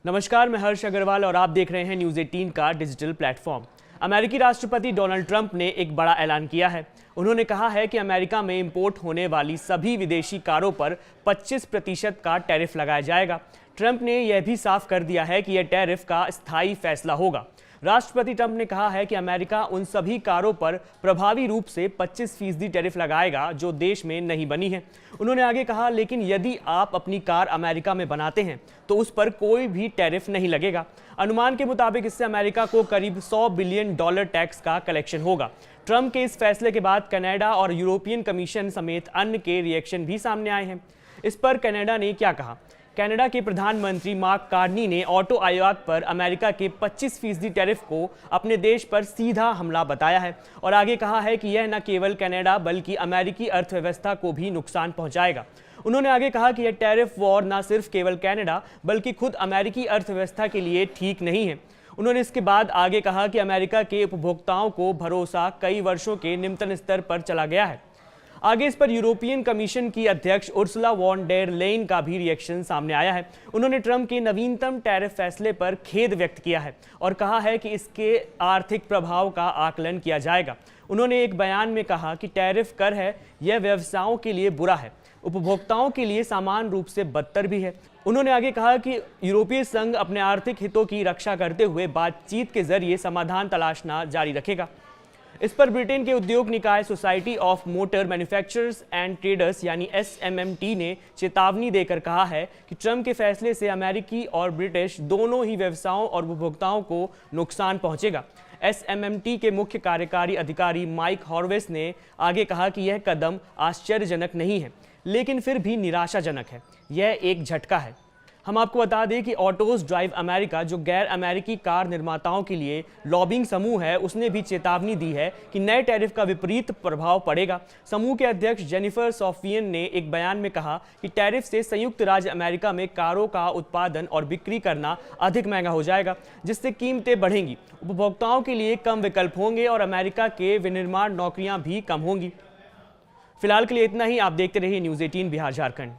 नमस्कार, मैं हर्ष अग्रवाल और आप देख रहे हैं न्यूज़ 18 का डिजिटल प्लेटफॉर्म। अमेरिकी राष्ट्रपति डोनाल्ड ट्रंप ने एक बड़ा ऐलान किया है। उन्होंने कहा है कि अमेरिका में इंपोर्ट होने वाली सभी विदेशी कारों पर 25% का टैरिफ लगाया जाएगा। ट्रंप ने यह भी साफ कर दिया है कि यह टैरिफ का स्थायी फैसला होगा। राष्ट्रपति ट्रंप ने कहा है कि अमेरिका उन सभी कारों पर प्रभावी रूप से 25% टैरिफ लगाएगा जो देश में नहीं बनी है। उन्होंने आगे कहा, लेकिन यदि आप अपनी कार अमेरिका में बनाते हैं तो उस पर कोई भी टैरिफ नहीं लगेगा। अनुमान के मुताबिक इससे अमेरिका को करीब $100 बिलियन टैक्स का कलेक्शन होगा। ट्रंप के इस फैसले के बाद कनाडा और यूरोपियन कमीशन समेत अन्य के रिएक्शन भी सामने आए हैं। इस पर कनाडा ने क्या कहा? कनाडा के प्रधानमंत्री मार्क कार्नी ने ऑटो आयात पर अमेरिका के 25% टैरिफ को अपने देश पर सीधा हमला बताया है और आगे कहा है कि यह न केवल कनाडा बल्कि अमेरिकी अर्थव्यवस्था को भी नुकसान पहुंचाएगा। उन्होंने आगे कहा कि यह टैरिफ वॉर न सिर्फ केवल कनाडा बल्कि खुद अमेरिकी अर्थव्यवस्था के लिए ठीक नहीं है। उन्होंने इसके बाद आगे कहा कि अमेरिका के उपभोक्ताओं को भरोसा कई वर्षों के निम्नतम स्तर पर चला गया है। आगे इस पर यूरोपियन कमीशन की अध्यक्ष उर्सुला वॉन डेर लेyen का भी रिएक्शन सामने आया है। उन्होंने ट्रंप के नवीनतम टैरिफ फैसले पर खेद व्यक्त किया है और कहा है कि इसके आर्थिक प्रभाव का आकलन किया जाएगा। उन्होंने एक बयान में कहा कि टैरिफ कर है, यह व्यवसायों के लिए बुरा है, उपभोक्ताओं के लिए समान रूप से बदतर भी है। उन्होंने आगे कहा कि यूरोपीय संघ अपने आर्थिक हितों की रक्षा करते हुए बातचीत के जरिए समाधान तलाशना जारी रखेगा। इस पर ब्रिटेन के उद्योग निकाय society of motor manufacturers and traders यानी SMMT ने चेतावनी देकर कहा है कि ट्रंप के फैसले से अमेरिकी और ब्रिटिश दोनों ही व्यवसायों और उपभोक्ताओं को नुकसान पहुंचेगा। SMMT के मुख्य कार्यकारी अधिकारी माइक हॉर्वेस ने आगे कहा कि यह कदम आश्चर्यजनक नहीं है, लेकिन फिर भी निराशाजनक है। यह एक झटका है। हम आपको बता दें कि ऑटोज ड्राइव अमेरिका, जो गैर अमेरिकी कार निर्माताओं के लिए लॉबिंग समूह है, उसने भी चेतावनी दी है कि नए टैरिफ का विपरीत प्रभाव पड़ेगा। समूह के अध्यक्ष जेनिफर सॉफियन ने एक बयान में कहा कि टैरिफ से संयुक्त राज्य अमेरिका में कारों का उत्पादन और बिक्री करना अधिक महंगा हो जाएगा, जिससे कीमतें बढ़ेंगी, उपभोक्ताओं के लिए कम विकल्प होंगे और अमेरिका के विनिर्माण नौकरियां भी कम होंगी। फिलहाल के लिए इतना ही। आप देखते रहिए न्यूज़ 18 बिहार झारखंड।